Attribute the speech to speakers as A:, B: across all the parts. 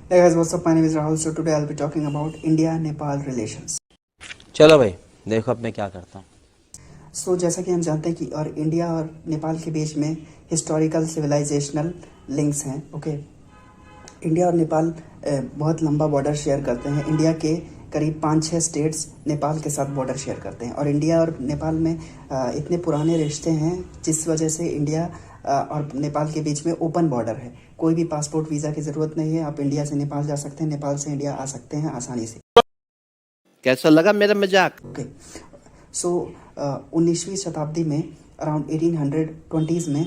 A: Hey guys, what's up? My name is Rahul. So today I'll be talking about India-Nepal relations.
B: चलो भाई, देखो अब मैं क्या करता हूँ।
A: So जैसा कि हम जानते हैं कि और इंडिया और नेपाल के बीच में हिस्टोरिकल सिविलाइजेशनल लिंक्स हैं। ओके, इंडिया और नेपाल बहुत लंबा बॉर्डर शेयर करते हैं। इंडिया के करीब 5-6 स्टेट्स नेपाल के साथ बॉर्डर शेयर करते हैं और इंडिया और नेपाल में इतने पुराने रिश्ते हैं जिस वजह से इंडिया और नेपाल के बीच में ओपन बॉर्डर है। कोई भी पासपोर्ट वीज़ा की ज़रूरत नहीं है। आप इंडिया से नेपाल जा सकते हैं, नेपाल से इंडिया आ सकते हैं आसानी से।
B: कैसा लगा मेरा मजाक?
A: ओके, सो 19वीं शताब्दी में अराउंड 1820s में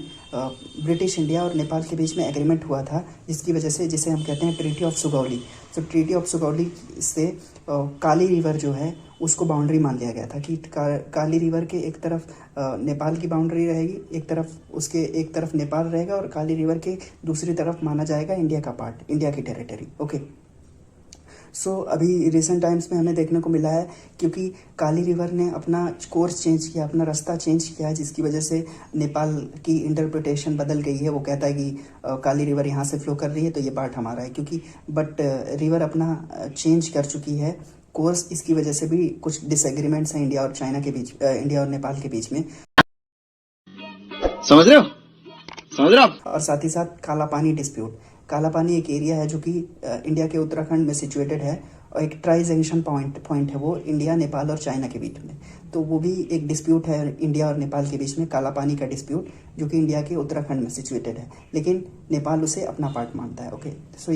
A: ब्रिटिश इंडिया और नेपाल के बीच में एग्रीमेंट हुआ था, जिसकी वजह से जिसे हम कहते हैं ट्रीटी ऑफ सुगौली। तो ट्रीटी ऑफ सुगौली से काली रिवर जो है उसको बाउंड्री मान लिया गया था कि काली रिवर के एक तरफ नेपाल की बाउंड्री रहेगी, एक तरफ नेपाल रहेगा और काली रिवर के दूसरी तरफ माना जाएगा इंडिया का पार्ट, इंडिया की टेरिटरी। ओके, सो अभी रिसेंट टाइम्स में हमें देखने को मिला है क्योंकि काली रिवर ने अपना कोर्स चेंज किया, अपना रास्ता चेंज किया है, जिसकी वजह से नेपाल की इंटरप्रिटेशन बदल गई है। वो कहता है कि काली रिवर यहाँ से फ्लो कर रही है तो ये पार्ट हमारा है, क्योंकि बट रिवर अपना चेंज कर चुकी है कोर्स। इसकी वजह से भी कुछ डिसएग्रीमेंट्स हैं इंडिया और चाइना के बीच, इंडिया और नेपाल के बीच में।
B: समझ रहे हो?
A: और साथ ही साथ काला पानी डिस्प्यूट। काला पानी एक एरिया है जो कि इंडिया के उत्तराखंड में सिचुएटेड है और एक ट्राई जंक्शन पॉइंट है वो इंडिया, नेपाल और चाइना के बीच में। तो वो भी एक डिस्प्यूट है इंडिया और नेपाल के बीच में, काला पानी का डिस्प्यूट, जो कि इंडिया के उत्तराखंड में सिचुएटेड है, लेकिन नेपाल उसे अपना पार्ट मानता है। ओके, सो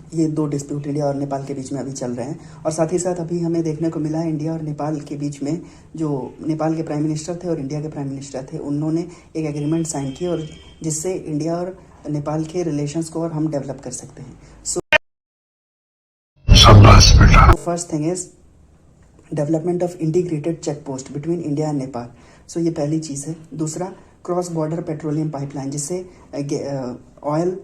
A: ये दो डिस्प्यूट इंडिया और नेपाल के बीच में अभी चल रहे हैं। और साथ ही साथ अभी हमें देखने को मिला है इंडिया और नेपाल के बीच में, जो नेपाल के प्राइम मिनिस्टर थे और इंडिया के प्राइम मिनिस्टर थे, उन्होंने एक एग्रीमेंट साइन किया और जिससे इंडिया और नेपाल के रिलेशंस को और हम डेवलप कर सकते हैं। So first thing is development of integrated check post between India and Nepal. So ये पहली चीज़ है। दूसरा, क्रॉस बॉर्डर पेट्रोलियम पाइपलाइन, जिससे ऑयल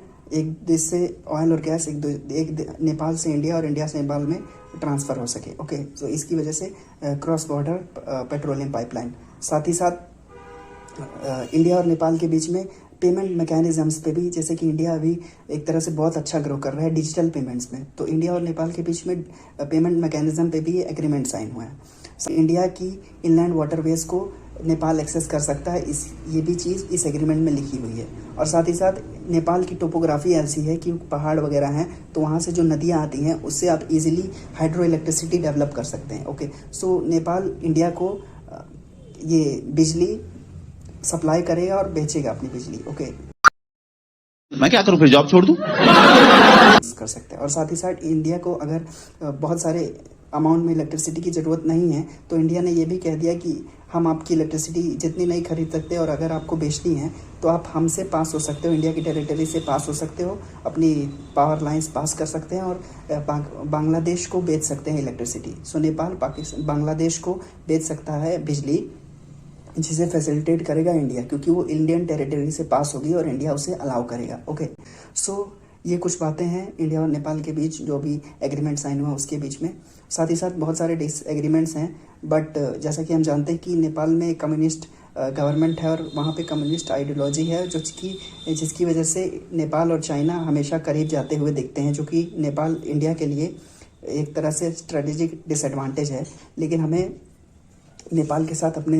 A: और गैस एक नेपाल से इंडिया और इंडिया से नेपाल में ट्रांसफ़र हो सके। ओके, सो इसकी वजह से क्रॉस बॉर्डर पेट्रोलियम पाइपलाइन। साथ ही साथ इंडिया और नेपाल के बीच में पेमेंट मैकेनिज्म्स पे भी, जैसे कि इंडिया अभी एक तरह से बहुत अच्छा ग्रो कर रहा है डिजिटल पेमेंट्स में, तो इंडिया और नेपाल के बीच में पेमेंट मैकेनिज्म पे भी एग्रीमेंट साइन हुआ है। इंडिया की इनलैंड वाटरवेज को नेपाल एक्सेस कर सकता है, ये भी चीज़ इस एग्रीमेंट में लिखी हुई है। और साथ ही साथ नेपाल की टोपोग्राफी ऐसी है कि पहाड़ वगैरह हैं, तो वहाँ से जो नदियाँ आती हैं उससे आप इजीली हाइड्रो इलेक्ट्रिसिटी डेवलप कर सकते हैं। ओके, सो नेपाल इंडिया को ये बिजली सप्लाई करेगा और बेचेगा अपनी बिजली। ओके,
B: मैं क्या करूं, फिर जॉब छोड़ दूं?
A: कर सकते हैं। और साथ ही साथ इंडिया को अगर बहुत सारे अमाउंट में इलेक्ट्रिसिटी की ज़रूरत नहीं है तो इंडिया ने ये भी कह दिया कि हम आपकी इलेक्ट्रिसिटी जितनी नहीं खरीद सकते और अगर आपको बेचनी है तो आप हमसे पास हो सकते हो, इंडिया की टेरिटरी से पास हो सकते हो, अपनी पावर लाइंस पास कर सकते हैं और बांग्लादेश को बेच सकते हैं इलेक्ट्रिसिटी। सो नेपाल बांग्लादेश को बेच सकता है बिजली, जिसे फैसिलिटेट करेगा इंडिया, क्योंकि वो इंडियन टेरिटरी से पास होगी और इंडिया उसे अलाउ करेगा। ओके, सो ये कुछ बातें हैं इंडिया और नेपाल के बीच जो भी एग्रीमेंट साइन हुआ उसके बीच में। साथ ही साथ बहुत सारे एग्रीमेंट्स हैं, बट जैसा कि हम जानते हैं कि नेपाल में कम्युनिस्ट गवर्नमेंट है और वहाँ पे कम्युनिस्ट आइडियोलॉजी है, जिसकी वजह से नेपाल और चाइना हमेशा करीब जाते हुए दिखते हैं, जो कि नेपाल इंडिया के लिए एक तरह से स्ट्रेटेजिक डिसएडवांटेज है। लेकिन हमें नेपाल के साथ अपने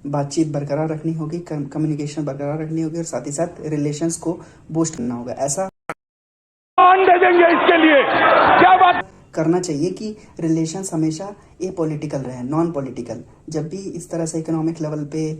A: बातचीत बरकरार रखनी होगी, कम्युनिकेशन बरकरार रखनी होगी और साथ ही साथ रिलेशंस को बूस्ट करना होगा। ऐसा
C: दे देंगे इसके लिए क्या बात
A: करना चाहिए कि रिलेशंस हमेशा ए पॉलिटिकल रहे, नॉन पॉलिटिकल। जब भी इस तरह से इकोनॉमिक लेवल पे,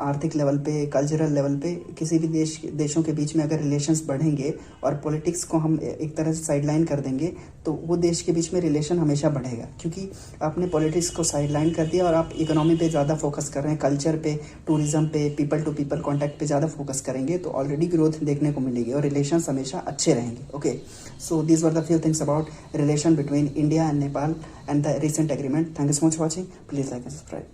A: आर्थिक लेवल पे, कल्चरल लेवल पे किसी भी देशों के बीच में अगर रिलेशंस बढ़ेंगे और पॉलिटिक्स को हम एक तरह से साइडलाइन कर देंगे तो वो देश के बीच में रिलेशन हमेशा बढ़ेगा, क्योंकि आपने पॉलिटिक्स को साइडलाइन कर दिया और आप इकोनॉमी पे ज़्यादा फोकस कर रहे हैं, कल्चर पे, टूरिज्म पे, पीपल टू पीपल कॉन्टैक्ट पे ज़्यादा फोकस करेंगे तो ऑलरेडी ग्रोथ देखने को मिलेगी और रिलेशंस हमेशा अच्छे रहेंगे। Okay, so these were the few things about relation between India and Nepal and the recent agreement. Thank you so much for watching. Please like and subscribe.